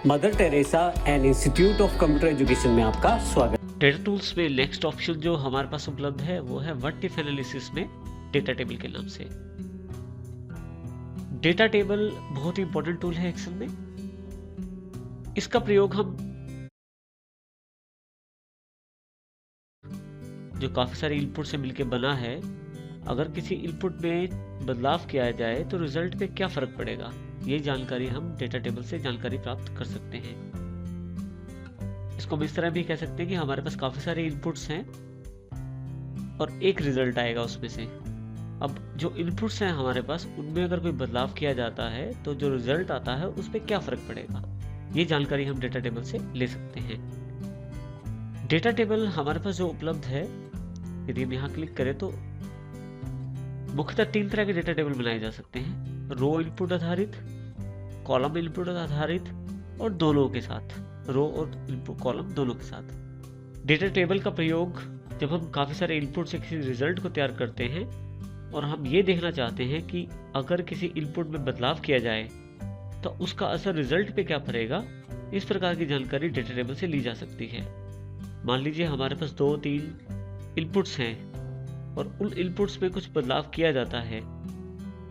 Mother Teresa and institute of computer education में आपका स्वागत। डेटा टूल्स में नेक्स्ट ऑप्शन जो हमारे पास उपलब्ध है वो है व्हाट इफ एनालिसिस में डेटा टेबल के नाम से। डेटा टेबल बहुत ही इंपॉर्टेंट टूल है एक्सेल में। इसका प्रयोग हम जो काफी सारे इनपुट से मिलकर बना है, अगर किसी इनपुट में बदलाव किया जाए तो रिजल्ट पे क्या फर्क पड़ेगा, ये जानकारी हम डेटा टेबल से जानकारी प्राप्त कर सकते हैं। इसको हम इस तरह भी कह सकते हैं कि हमारे पास काफी सारे इनपुट्स हैं और एक रिजल्ट आएगा उसमें से। अब जो इनपुट्स हैं हमारे पास, उनमें अगर कोई बदलाव किया जाता है तो जो रिजल्ट आता है उस पर क्या फर्क पड़ेगा, ये जानकारी हम डेटा टेबल से ले सकते हैं। डेटा टेबल हमारे पास जो उपलब्ध है, यदि हम यहाँ क्लिक करें तो मुख्यतः 3 तरह के डेटा टेबल बनाए जा सकते हैं: रो इनपुट आधारित, कॉलम इनपुट आधारित और दोनों के साथ, रो और इनपुट कॉलम दोनों के साथ। डेटा टेबल का प्रयोग जब हम काफ़ी सारे इनपुट से किसी रिजल्ट को तैयार करते हैं और हम ये देखना चाहते हैं कि अगर किसी इनपुट में बदलाव किया जाए तो उसका असर रिजल्ट पे क्या पड़ेगा, इस प्रकार की जानकारी डेटा टेबल से ली जा सकती है। मान लीजिए हमारे पास 2-3 इनपुट्स हैं और उन इनपुट्स में कुछ बदलाव किया जाता है,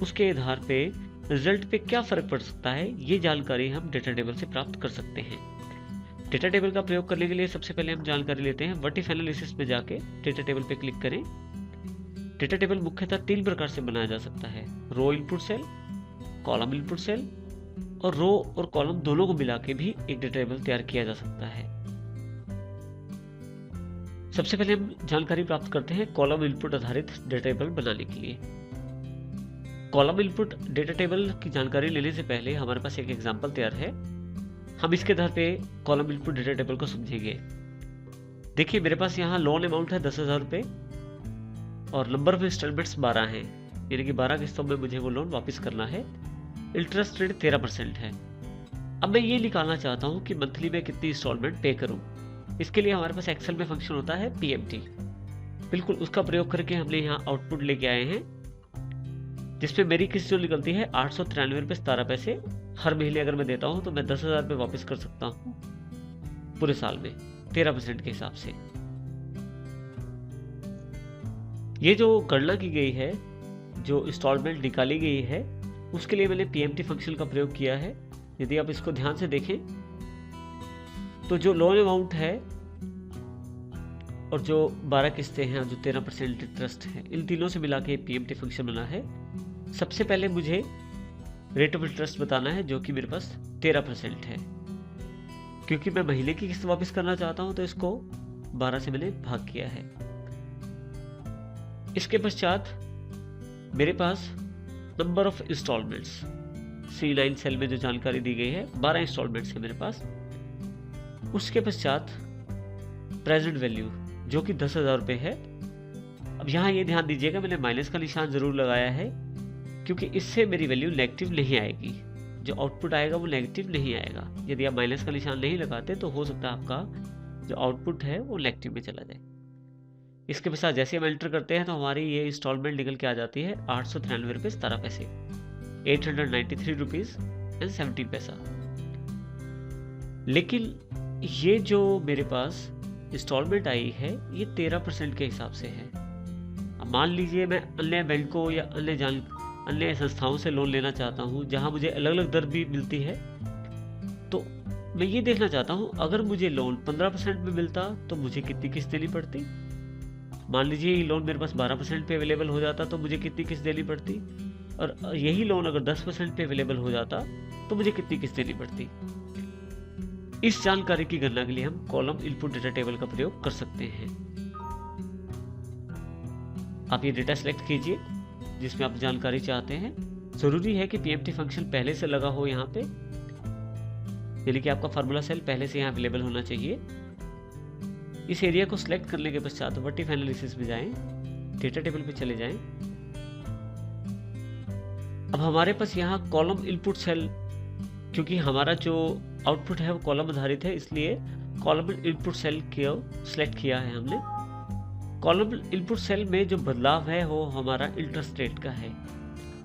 उसके आधार पे रिजल्ट पे क्या फर्क पड़ सकता है, ये जानकारी हम डेटा टेबल से प्राप्त कर सकते हैं। डेटा टेबल का प्रयोग करने के लिए सबसे पहले हम जानकारी लेते हैं व्हाट इफ एनालिसिस में जाके डेटा टेबल पे क्लिक करें। डेटा टेबल मुख्यतः 3 प्रकार से बनाया जा सकता है: row input cell, column input cell और रो और कॉलम दोनों को मिला के भी एक डेटा टेबल तैयार किया जा सकता है। सबसे पहले हम जानकारी प्राप्त करते हैं कॉलम इनपुट आधारित डेटा टेबल बनाने के लिए। कॉलम इनपुट डेटा टेबल की जानकारी लेने से पहले हमारे पास एक एग्जांपल तैयार है। हम इसके आधार पे कॉलम इनपुट डेटा टेबल को समझेंगे। देखिए मेरे पास यहाँ लोन अमाउंट है 10,000 रुपये और नंबर ऑफ इंस्टॉलमेंट्स 12 हैं, यानी कि 12 किस्तों में मुझे वो लोन वापस करना है। इंटरेस्ट रेट 13% है। अब मैं ये निकालना चाहता हूँ कि मंथली में कितनी इंस्टॉलमेंट पे करूँ। इसके लिए हमारे पास एक्सेल में फंक्शन होता है PMT। बिल्कुल उसका प्रयोग करके हमने यहाँ आउटपुट लेके आए हैं, जिसमें मेरी किस्त जो निकलती है 893 रुपये 17 पैसे। हर महीने अगर मैं देता हूँ तो मैं 10,000 रुपये वापस कर सकता हूँ पूरे साल में 13% के हिसाब से। ये जो गणना की गई है, जो इंस्टॉलमेंट निकाली गई है, उसके लिए मैंने PMT फंक्शन का प्रयोग किया है। यदि आप इसको ध्यान से देखें तो जो लोन अमाउंट है और जो 12 किस्तें हैं, जो 13% इंटरेस्ट है, इन तीनों से मिला के PMT फंक्शन बना है। सबसे पहले मुझे रेट ऑफ इंटरेस्ट बताना है, जो कि मेरे पास 13% है। क्योंकि मैं महीने की किस्त वापस करना चाहता हूं तो इसको 12 से मैंने भाग किया है। इसके पश्चात मेरे पास number of installments C9 cell में जो जानकारी दी गई है, 12 इंस्टॉलमेंट्स है मेरे पास। उसके पश्चात प्रेजेंट वैल्यू जो कि 10,000 रुपये है। अब यहाँ ये ध्यान दीजिएगा, मैंने माइनस का निशान जरूर लगाया है क्योंकि इससे मेरी वैल्यू नेगेटिव नहीं आएगी। जो आउटपुट आएगा वो नेगेटिव नहीं आएगा। यदि आप माइनस का निशान नहीं लगाते तो हो सकता है आपका जो आउटपुट है वो नेगेटिव में चला जाए। इसके पश्चात जैसे हम एंटर करते हैं तो हमारी ये इंस्टॉलमेंट निकल के आ जाती है 893 रुपये 17 पैसे, 893 रुपीज़ एंड 17 पैसा। लेकिन ये जो मेरे पास इंस्टॉलमेंट आई है ये 13% के हिसाब से है। अब मान लीजिए मैं अन्य बैंकों या अन्य संस्थाओं से लोन लेना चाहता हूँ जहाँ मुझे अलग अलग दर भी मिलती है, तो मैं ये देखना चाहता हूँ अगर मुझे लोन 15% में मिलता तो मुझे कितनी किस्त देनी पड़ती। मान लीजिए ये लोन मेरे पास 12% पे अवेलेबल हो जाता तो मुझे कितनी किस्त देनी पड़ती, और यही लोन अगर 10% पे अवेलेबल हो जाता तो मुझे कितनी किस्त देनी पड़ती। इस जानकारी की गणना के लिए हम कॉलम इनपुट डेटा टेबल का प्रयोग कर सकते हैं। आप ये डेटा सेलेक्ट कीजिए जिसमें आप जानकारी चाहते हैं। जरूरी है कि PMT फंक्शन पहले से लगा हो यहाँ पे, यानी कि आपका फार्मूला सेल पहले से यहाँ अवेलेबल होना चाहिए। इस एरिया को सिलेक्ट करने के पश्चात व्हाट इफ एनालिसिस में जाएं, डेटा टेबल पे चले जाएं। अब हमारे पास यहाँ कॉलम इनपुट सेल, क्योंकि हमारा जो आउटपुट है वो कॉलम आधारित है, इसलिए कॉलम इनपुट सेल को सिलेक्ट किया है हमने। कॉलम इनपुट सेल में जो बदलाव है वो हमारा इंटरेस्ट रेट का है।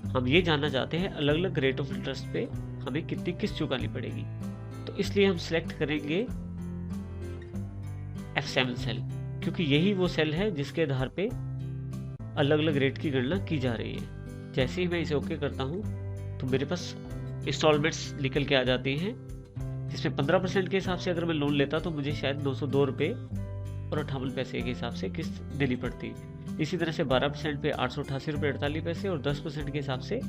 हम ये जानना चाहते हैं अलग अलग रेट ऑफ इंटरेस्ट पे हमें कितनी किस्त चुकानी पड़ेगी। तो इसलिए हम सेलेक्ट करेंगे F7 सेल, क्योंकि यही वो सेल है जिसके आधार पे अलग अलग रेट की गणना की जा रही है। जैसे ही मैं इसे ओके करता हूँ तो मेरे पास इंस्टॉलमेंट्स निकल के आ जाती हैं, जिसमें 15% के हिसाब से अगर मैं लोन लेता तो मुझे शायद 902 रुपये और 58 पैसे के हिसाब से किस्त देनी पड़ती। इसी तरह से 12% पे 888 रुपये 48 पैसे और 10% के हिसाब से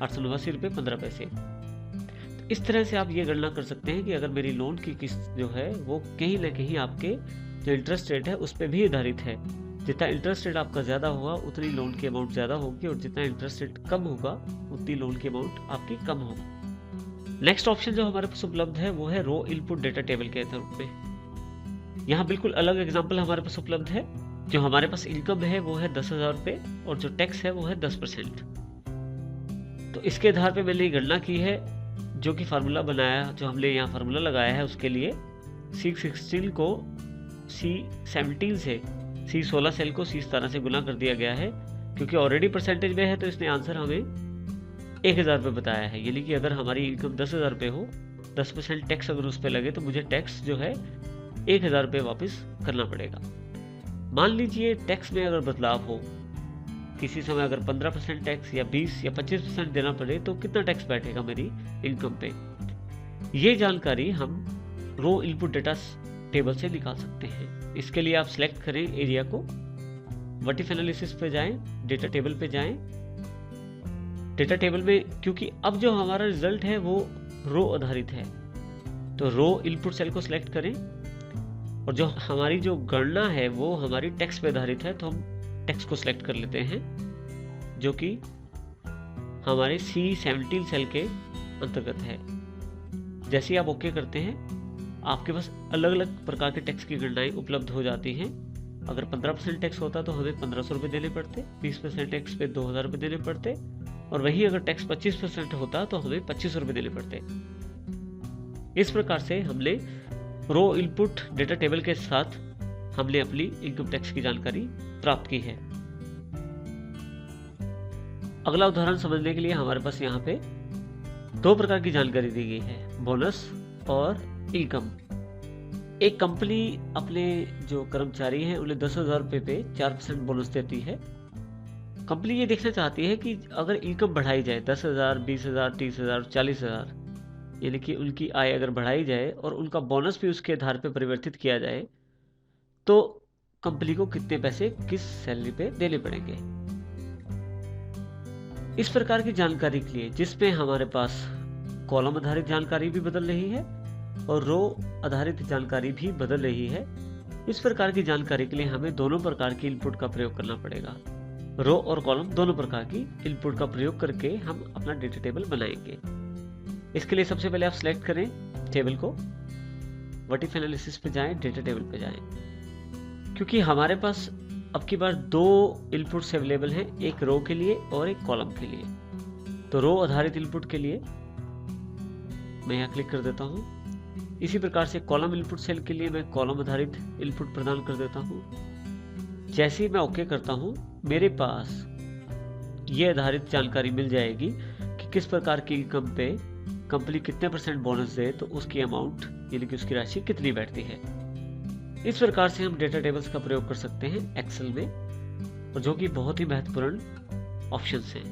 889 रुपये 15 पैसे। तो इस तरह से आप ये गणना कर सकते हैं कि अगर मेरी लोन की किस्त जो है वो कहीं ना कहीं आपके जो इंटरेस्ट रेट है उस पर भी आधारित है। जितना इंटरेस्ट रेट आपका ज़्यादा होगा उतनी लोन की अमाउंट ज़्यादा होगी, और जितना इंटरेस्ट रेट कम होगा उतनी लोन की अमाउंट आपकी कम होगी। नेक्स्ट ऑप्शन जो हमारे पास उपलब्ध है वो है रो इनपुट डेटा टेबल के रूप में। यहाँ बिल्कुल अलग एग्जाम्पल हमारे पास उपलब्ध है। जो हमारे पास इनकम है वो है 10,000 रुपये और जो टैक्स है वो है 10%। तो इसके आधार पे मैंने गणना की है, जो कि फार्मूला बनाया, जो हमने यहाँ फार्मूला लगाया है उसके लिए C16 को C17 से C16 सेल को C17 से गुना कर दिया गया है, क्योंकि ऑलरेडी परसेंटेज में है तो इसने आंसर हमें 1,000 रुपये बताया है। यानी कि अगर हमारी इनकम 10,000 रुपये हो, 10% टैक्स अगर उस पर लगे तो मुझे टैक्स जो है 1,000 रुपये वापस करना पड़ेगा। मान लीजिए टैक्स में अगर बदलाव हो, किसी समय अगर 15% टैक्स या 20 या 25% देना पड़े तो कितना टैक्स बैठेगा मेरी इनकम पे। ये जानकारी हम रो इनपुट डेटा टेबल से निकाल सकते हैं। इसके लिए आप सिलेक्ट करें एरिया को, व्हाट एनालिसिस पे जाएं, डेटा टेबल पे जाएं। डेटा टेबल में क्योंकि अब जो हमारा रिजल्ट है वो रो आधारित है, तो रो इनपुट सेल को सिलेक्ट करें, और जो हमारी जो गणना है वो हमारी टैक्स पे आधारित है, तो हम टैक्स को सिलेक्ट कर लेते हैं, जो कि हमारे C17 सेल के अंतर्गत है। जैसे ही आप ओके करते हैं आपके पास अलग अलग प्रकार के टैक्स की गणनाएं उपलब्ध हो जाती हैं। अगर 15% टैक्स होता तो हमें 1,500 रुपये देने पड़ते, 20% टैक्स पे 2,000 रुपये देने पड़ते, और वही अगर टैक्स 25% होता तो हमें 2,500 रुपये देने पड़ते। इस प्रकार से हमने रो इनपुट डेटा टेबल के साथ हमने अपनी इनकम टैक्स की जानकारी प्राप्त की है। अगला उदाहरण समझने के लिए हमारे पास यहाँ पे 2 प्रकार की जानकारी दी गई है, बोनस और इनकम। एक कंपनी अपने जो कर्मचारी हैं उन्हें 10,000 रुपये पे 4% बोनस देती है। कंपनी ये देखना चाहती है कि अगर इनकम बढ़ाई जाए 10,000, 20,000, 30,000, 40,000, यानी कि उनकी आय अगर बढ़ाई जाए और उनका बोनस भी उसके आधार पे परिवर्तित किया जाए, तो कंपनी को कितने पैसे किस सैलरी पे देने पड़ेंगे। इस प्रकार की जानकारी के लिए, जिसमें हमारे पास कॉलम आधारित जानकारी भी बदल रही है और रो आधारित जानकारी भी बदल रही है, इस प्रकार की जानकारी के लिए हमें दोनों प्रकार की इनपुट का प्रयोग करना पड़ेगा। रो और कॉलम दोनों प्रकार की इनपुट का प्रयोग करके हम अपना डेटा टेबल बनाएंगे। इसके लिए सबसे पहले आप सिलेक्ट करें टेबल को, व्हाट एनालिसिस पे जाएं, डेटा टेबल पे जाएं। क्योंकि हमारे पास अब की बार 2 इनपुट्स अवेलेबल हैं, एक रो के लिए और एक कॉलम के लिए। तो रो आधारित इनपुट के लिए मैं यहाँ क्लिक कर देता हूँ। इसी प्रकार से कॉलम इनपुट सेल के लिए मैं कॉलम आधारित इनपुट प्रदान कर देता हूँ। जैसे ही मैं ओके करता हूँ मेरे पास ये आधारित जानकारी मिल जाएगी कि किस प्रकार की इनकम पे कंपनी कितने % बोनस दे तो उसकी अमाउंट यानी कि उसकी राशि कितनी बैठती है। इस प्रकार से हम डेटा टेबल्स का प्रयोग कर सकते हैं एक्सेल में, और जो कि बहुत ही महत्वपूर्ण ऑप्शंस हैं।